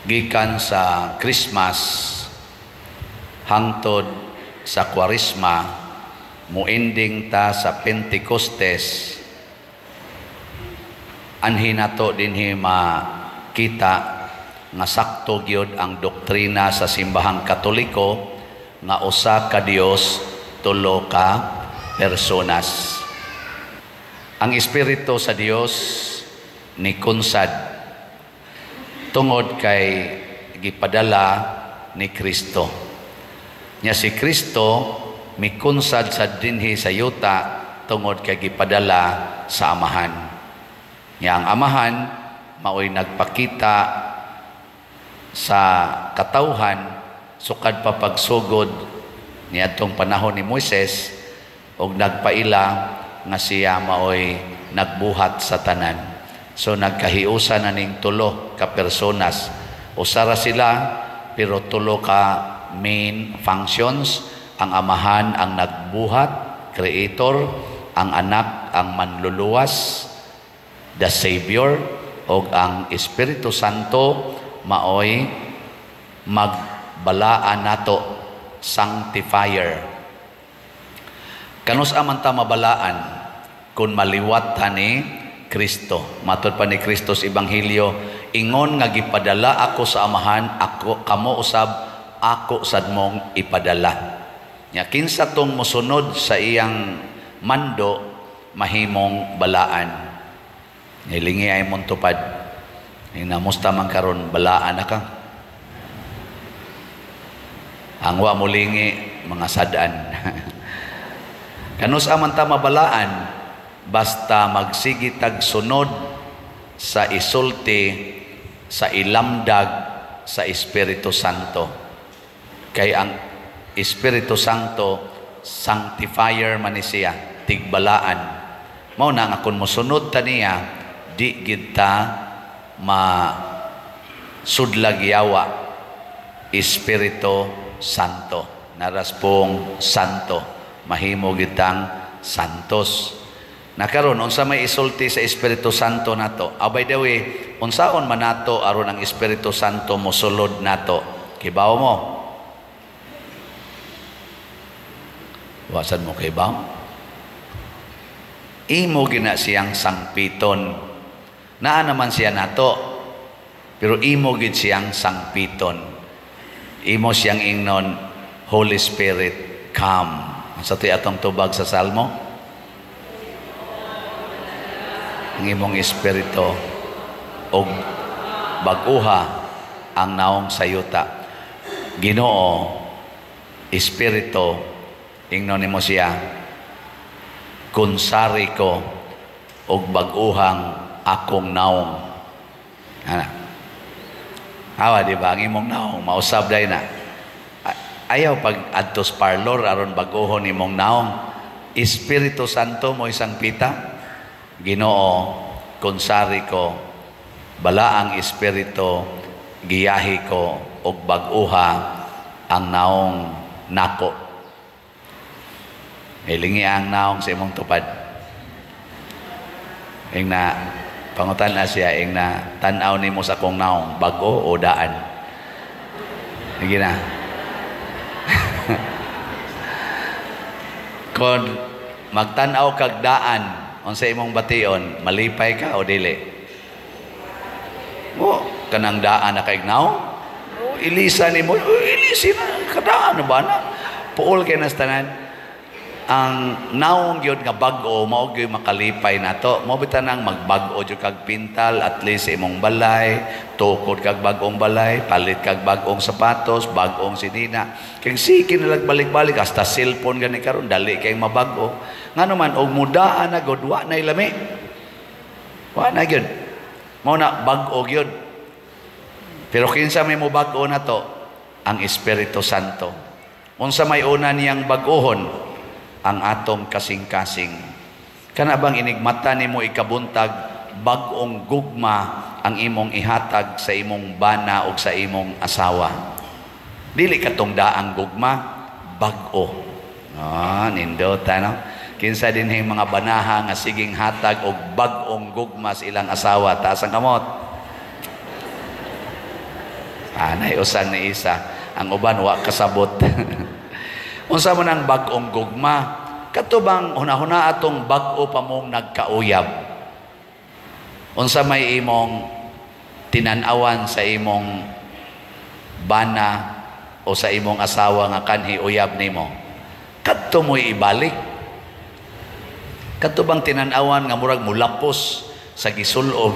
gikan sa Christmas hangtod sa Kwaresma, muending ta sa Pentecostes, anhin nato dinhi makita nga sakto gyud ang doktrina sa simbahang Katoliko nga usa ka Dios, tulo ka personas. Ang Espiritu sa Dios ni kunsad tungod kay gipadala ni Kristo. Nya si Kristo mikunsad sa dinhi sa yuta tungod kay gipadala sa Amahan. Nya ang Amahan mao'y nagpakita sa katawhan sukad pa pagsugod niadtong panahon ni Moises og nagpaila nga siya mao'y nagbuhat sa tanan. So nagkahiusan na ning tulo ka personas. Usara sila pero tulo ka main functions. Ang Amahan ang nagbuhat, creator, ang Anak ang manluluwas, the Savior, o ang Espiritu Santo maoy magbalaan nato, sanctifier. Kanus aman ta mabalaan kung maliwat ta ni Kristo. Matod pa ni Kristo sa Ebanghelyo, ingon nga gipadala ako sa Amahan, ako kamo usab ako sad mong ipadala. Nya kinsa tong mosunod sa iyang mando mahimong balaan. Nilingi ay mong tupad. Namusta man karon balaan na ka. Ang wa mulingi mga sadan. Kanus aman ta mabalaan basta magsigi tag sunod sa isulti sa ilamdag sa Espiritu Santo. Kay ang Espiritu Santo sanctifier man siya, tigbalaan. Mao na nga kun mosunod ta niya, di gid ta masudlag yawa Espiritu Santo. Naras pong santo, mahimo gid tang santos. Nakaron unsa may isulti sa Espiritu Santo nato? By the way, unsaon man nato aron ang Espiritu Santo mosulod nato? Kibaw mo? Wasan mo kibaw? Imo gina siyang sangpiton. Naa naman siya nato, pero imo gid siyang sangpiton. Imo siyang ingnon, Holy Spirit, come. Sa ti atong tubag sa Salmo, ang imong espiritu og bag-uha ang naong sayuta. Ginoo, espiritu, ingnon nimo siya, kunsari ko og bag-uhang akong naong. Ana. Hawa di ba ang imong naong mausab day na. Ayaw pag adtos parlor aron bag-uhon imong naong. Espiritu Santo mo isang pita. Ginoo, kunsari ko, balaang espiritu, giyahi ko, og bag-uha ang naong nako. Ilingi ang naong sa imong tupad. Ing na, pangutan na siya, ing na, tanaw ni mo sa kong naong, bago o daan. Sige na. Kung magtanaw kag daan, unsa imong bation, malipay ka o dili? O, kanang daan na kaignaw? O, ilisa ni mo, ilisi na, kadaan na ba na? Puol kayo na tanan. Ang naong yun nga bag-o, mao gyud makalipay na to. Mo bitan nang magbag-o jud kag pintal, at least imong balay, tukod kag bag-ong balay, palit kag bag-ong sapatos, bag-ong sinina. Kaya sige na balik-balik, hasta cellphone gani karon dali kay mabag-o. Nga naman, og mudaan na god, wa na ilami. Wa na gyud. Mao na bag-o gyud. Pero kinsa may mo bag-o na to? Ang Espiritu Santo. Unsa may una niyang bag-ohon? Ang atong kasing-kasing. Kana bang inigmata nimo ikabuntag, bag-ong gugma ang imong ihatag sa imong bana o sa imong asawa? Dili katong daang gugma, bag-o. Nindot, ano? Kinsa din yung mga banaha nga siging hatag o bag-ong gugma sa ilang asawa. Taas ang kamot. Anay usang ni isa, ang uban wa kasabot. Unsa man ang bag-ong gugma? Katubang hunahuna atong bag-o pa mong nagkauyab. Unsa may imong tinan-awan sa imong bana o sa imong asawa nga kanhi uyab nimo? Kadto mo'y ibalik. Katubang tinan-awan nga murag mulapos sa gisulob.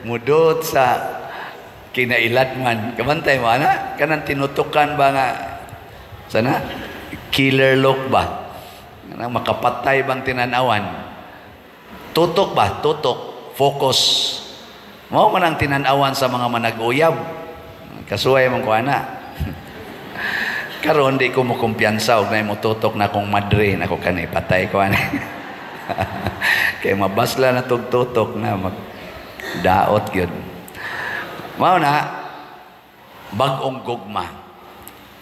mudot sa kinailatman. Kamantay mo, ana? Kanang tinutukan ba nga, sana? Killer look ba? Makapatay bang tinanawan? Tutok ba? Tutok. Focus. Mao man ang tinanawan sa mga manag-uyab. Kasuway mong ko, ana. Karon di ko mo kumpiyansa og nay mo tutok na kong madre na ko kanay patay ko, ana. Kaya mabasla na tutok na magdaot yun. Mao na, bag-ong gugma.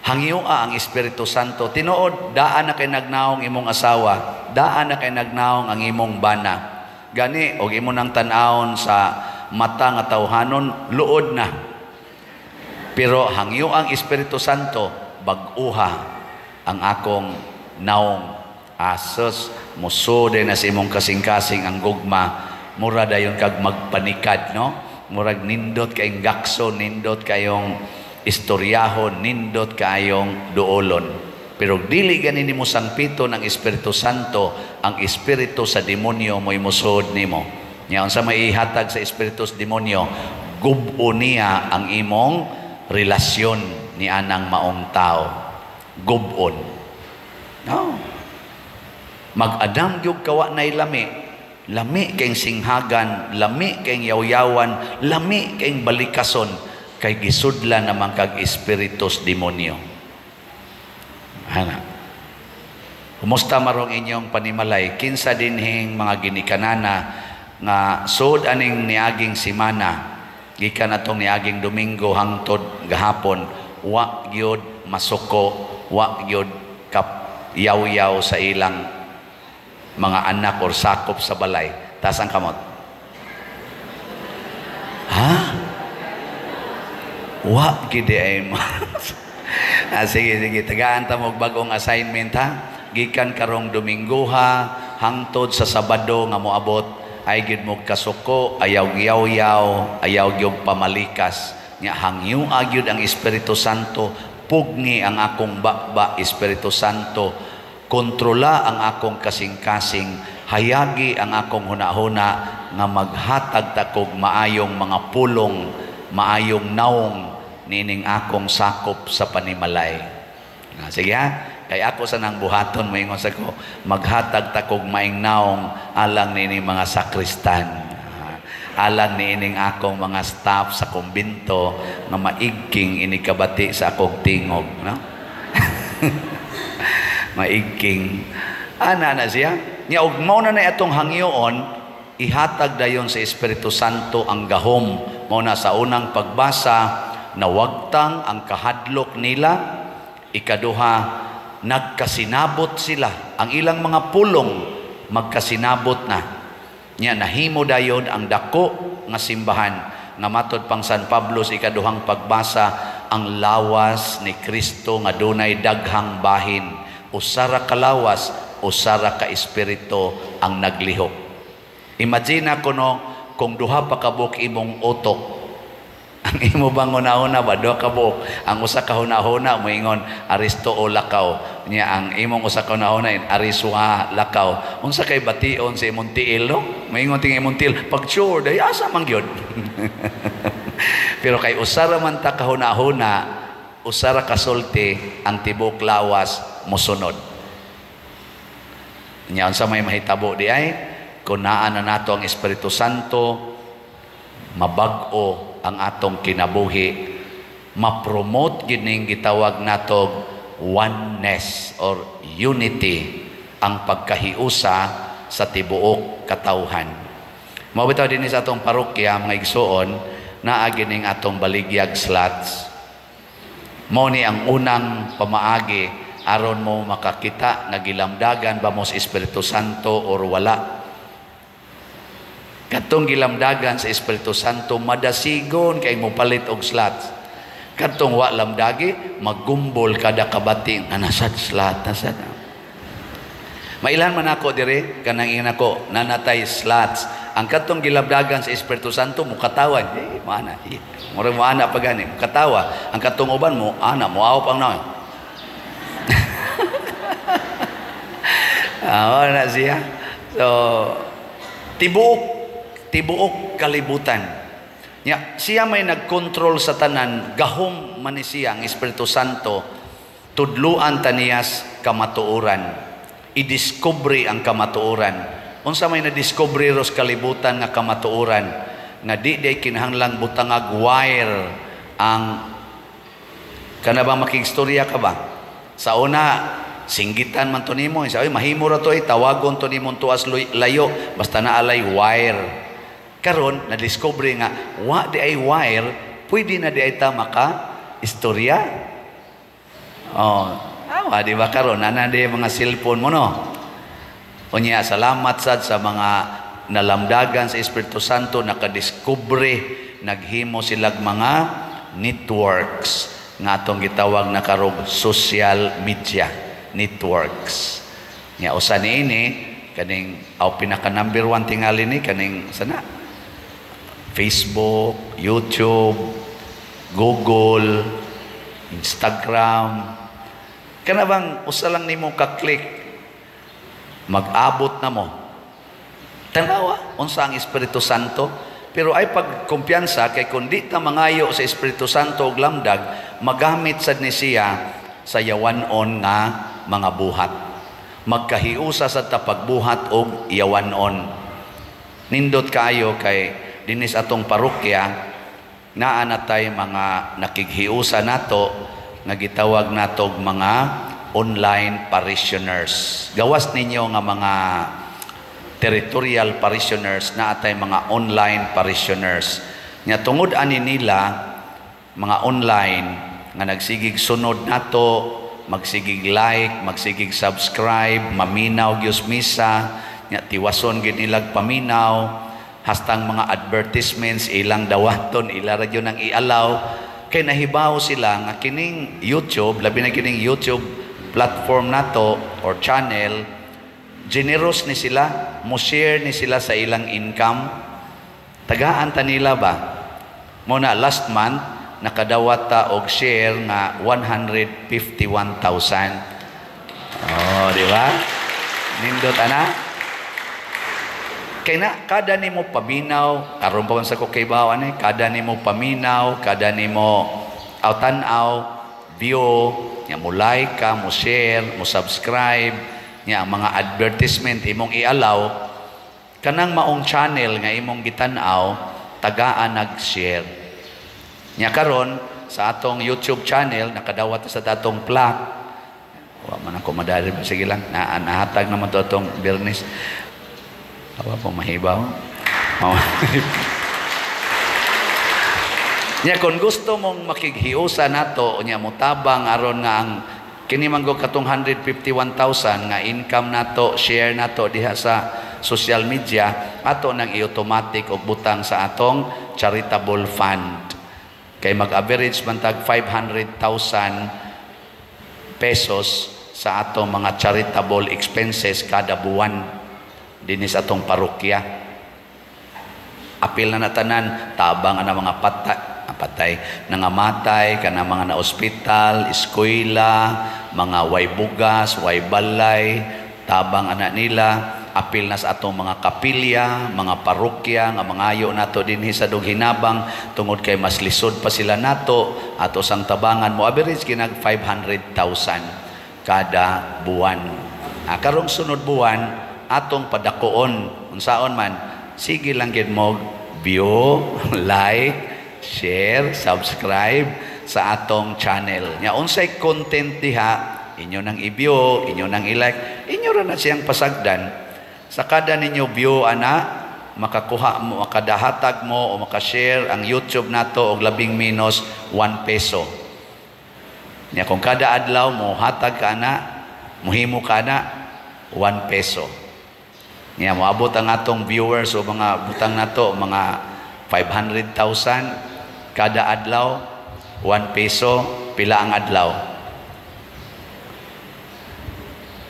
Hangiua ang Espiritu Santo. Tinuod, daan na kay nagnaong imong asawa. Daan na kay nagnaong ang imong bana. Gani, og imo nang tan-awon sa mata nga tawhanon, luod na. Pero hangiua ang Espiritu Santo, bag-uha ang akong naong. Asos, musude na sa imong kasing-kasing ang gugma. Mura dayon kag magpanikad, no? Murag nindot kayong gakso, nindot kayong istoryahon, nindot kayong duolon. Pero dili ganin mo sangpito ng Espiritu Santo, ang Espiritu sa demonyo mo'y musod nimo. Nya unsa may ihatag sa Espiritu sa demonyo, gubo niya ang imong relasyon ni anang maong tao. Gubon. No. Mag-adam gyud kawa nay lami. Lami kayong singhagan, lami kayong yawyawan, lami kayong balikason, kay gisudla naman kag espiritus demonyo. Hana. Kumusta marong inyong panimalay? Kinsa dinhing mga ginikanana nga sud aning niaging simana, gikan atong niaging Domingo hangtod gahapon, wa gyud masuko, wa gyud kap-yaw-yaw sa ilang mga anak or sakop sa balay. Taas ang kamot. Ha? Wa gidi ay mo. Sige. Tagaan ta mo bagong assignment ha. Gikan karong Domingo ha, hangtod sa Sabado nga moabot, ay gid mo kasuko, ayaw yaw-yaw, ayaw gyud pamalikas. Nya hangyo agyud ang Espiritu Santo, pugni ang akong bakba Espiritu Santo. Kontrola ang akong kasing-kasing, hayagi ang akong hunahuna nga maghatag takog maayong mga pulong, maayong naong nining akong sakop sa panimalay. Sige ha, kay ako sa nang buhaton moingon sa ko, maghatag takog maayong naong alang nining mga sakristan, alang nining akong mga staff sa kumbinto nga maigking inikabati sa akong tingog, no? Maigking ana na siya nya og mao na atong hangyoon, ihatag dayon sa Espiritu Santo ang gahom. Mao na sa unang pagbasa, nawagtang ang kahadlok nila. Ikaduha, nagkasinabot sila, ang ilang mga pulong magkasinabot na. Nya nahimo dayon ang dako nga simbahan nga matod pang San Pablo sa ikaduhang pagbasa, ang lawas ni Kristo nga dunay daghang bahin. Usara ka lawas, usara ka espiritu ang naglihok. Imagine ko no, kung duha pa kabuk imong utok, ang imo bang una-una ba, duha kabuk, ang usa ka hunahuna moingon aristo o lakaw, niya ang imong usa ka hunahuna ariswa lakaw. Unsa kay bation sa imong tiil, no? Moingon ting imong tiil, pag sure, day asa man gyud. Pero kay usara man ta ka hunahuna, usara ka sulti, ang tibok lawas mosunod. Nya unsa may mahitabo di ay kun naa na nato ang Espiritu Santo, mabag-o ang atong kinabuhi, ma-promote gining gitawag nato oneness or unity, ang pagkahiusa sa tibuok katawhan. Mao bitaw dinhi sa atong parokya mga igsoon, naa gining atong baligyag slots. Mao ni ang unang pamaagi aron mo makakita nga gilamdagan ba mo sa Espiritu Santo or wala. Katong gilamdagan sa Espiritu Santo, madasigon kay mo palit og slots. Katong wa lamdagi, maggumbol kada kabating, nasad slot, nasad. Mailan man ako dire, kanang ina ko, nanatay slots. Ang katong gilabdagan sa Espiritu Santo, mukatawan. Maana. Murag maana pa gani, mukatawa. Ang katong uban mo, ana, muawap ang naon. Na siya. So, tibuok kalibutan. Siya may nagkontrol sa tanan, gahom man ni siya ang Espiritu Santo, tudluan taniyas kamatuoran, idiskubre ang kamatuoran. Unsa may nadiskubre ros kalibutan nga kamatuoran, nga di kinahanglang butangag wire ang kana ba makigstorya ka ba? Sa una, singgitan man to nimo, sabi mahimo ra to tawagon to nimo tuas layo basta naalay wire. Karon na-discover nga wa di ay wire, pwede na di ay ta maka istorya. Di ba karon ana di mga cellphone mo no. Unya salamat sad sa mga nalamdagan sa Espiritu Santo nakadiskubre, naghimo silag mga networks nga atong gitawag na karong social media networks. Nya usa niini kaning pinaka number 1 tingali ni kaning sana Facebook, YouTube, Google, Instagram. Kana bang usa lang nimo ka-click mag-abot na mo. Tanawa unsa ang Espiritu Santo, pero ay pagkumpiyansa kay kun di ta mangayo sa Espiritu Santo og lamdag, magamit sad ni siya sa yawanon nga mga buhat. Magkahiusa sa tapagbuhat og yawanon. Nindot kayo kay dinis atong parokya naa natay mga nakighiusa nato nga gitawag natog mga online parishioners. Gawas ninyo nga mga territorial parishioners, naatay mga online parishioners. Nya tungod ani nila mga online nga nagsigig sunod nato, magsigig like, magsigig subscribe, maminaw gyud misa, nya tiwason gid nilag paminaw, hastang mga advertisements ilang dawaton ila ra gyud nang ialaw kay nahibaw sila nga kining YouTube, labi na kining YouTube platform nato or channel, generous ni sila, mo share ni sila sa ilang income. Tagaan ta nila ba? Muna last month nakadawat ta og share nga 151,000. Di ba? Nindot ana. Kaya na, kada ni mo paminaw, karon pa man sa kukaibawan kada ni mo paminaw, kada ni mo tanaw, view, nya mo like ka, mo share, mo subscribe, nya ang mga advertisement imong ialaw, kanang maong channel nga imong gitanaw, tagaan nag-share. Nya karon sa atong YouTube channel, nakadawat sa atong plaque. Wa man ako madali, sige lang, nahatag naman to atong Bernis. Apa po mahibaw? Nya kung gusto mong makighiusa nato, nya mutabang aron nga ang kini manggo katong 151,000 nga income nato, share nato diha sa social media, ato nang i-automatic og butang sa atong charitable fund. Kay mag-average man tag 500,000 pesos sa atong mga charitable expenses kada buwan dinis atong parokya. Apil na natanan, tabang na mga patay, nangamatay, kana mga na-ospital, eskwela, mga way bugas, way balay, tabang anak nila, apil na sa atong mga kapilya, mga parokya, nga mga ayo nato dinhi sa dughinabang, tungod kay mas lisod pa sila nato, ato sang tabangan mo, average kinag 500,000 kada buwan. Karong sunod buwan, atong padakoon unsaon man, sige lang gid mo view, like, share, subscribe sa atong channel. Nya unsay content diha, inyo nang i-view, inyo nang i-like, inyo ra na siyang pasagdan. Sa kada ninyo view ana, makakuha mo, makadahatag mo o makashare ang YouTube nato og labing minus 1 peso. Nya kung kada adlaw mo hatag ka na, muhimo ka na 1 peso. Nya moabot ang atong viewers o mga butang nato mga 500,000 kada adlaw, 1 peso, pila ang adlaw?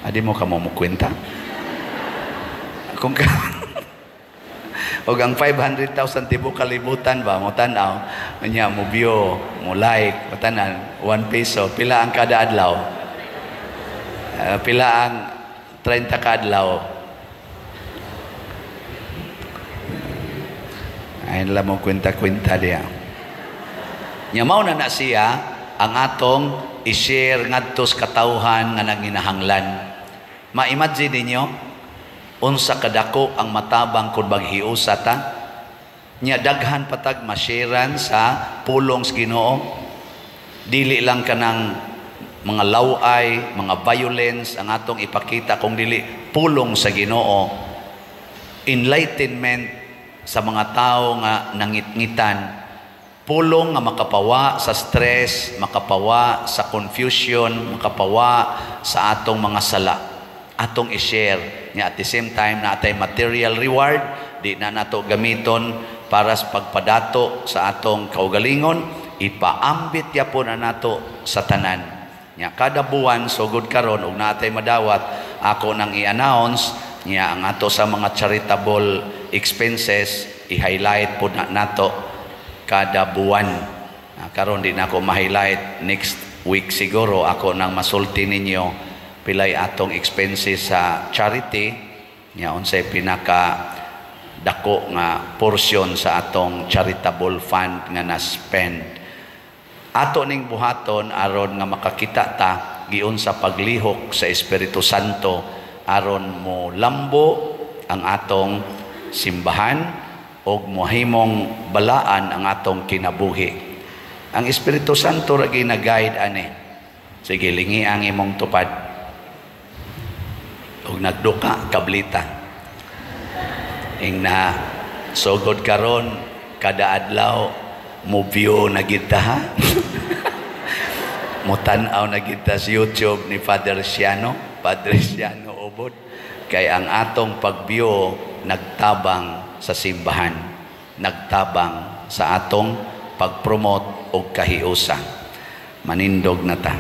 Adi mo ka mo kwenta? Kung ka o ang 500,000 tibo kalibutan ba mo tanaw nya mo view, mo like, mo tanan 1 peso, pila ang kada adlaw? Pila ang 30 ka adlaw? Ayun lang mo kwenta-kwenta diya. Nyamaw na siya ang atong i-share ngadto sa katawhan nga nanginahanglan. Ma-imagine ninyo unsa kadako ang matabang kun maghiusa ta. Nya daghan patag ma-sharean sa pulong sa Ginoo. Dili lang kanang mga laway, mga violence ang atong ipakita kung dili pulong sa Ginoo. Enlightenment sa mga tao nga nangitngitan, pulong nga makapawa sa stress, makapawa sa confusion, makapawa sa atong mga sala, atong i-share nga at the same time na atay material reward, di na nato gamiton para sa pagpadato sa atong kaugalingon, ipaambit yapon na nato sa tanan. Nya kada buwan sugod karon ug natay madawat, ako nang i-announce nya ang ato sa mga charitable expenses i-highlight po na nato kada buwan. Karon di na ako ma-highlight, next week siguro ako nang masulti ninyo pilay atong expenses sa charity nya unsay pinaka dako nga portion sa atong charitable fund nga na-spend. Ato ning buhaton aron nga makakita ta giun sa paglihok sa Espiritu Santo aron mo lambo ang atong simbahan o mohimong balaan ang atong kinabuhi. Ang Espiritu Santo ra gina-guide ani. Sige, lingi ang imong tupad. Ug nagduka kablita. Ing na sugod karon kada adlaw mo view na kita ha. Mo tan-aw na kita sa YouTube ni Padre Siano Obod. Kay ang atong pagbiyo nagtabang sa simbahan, nagtabang sa atong pagpromote og kahiusa. Manindog na ta.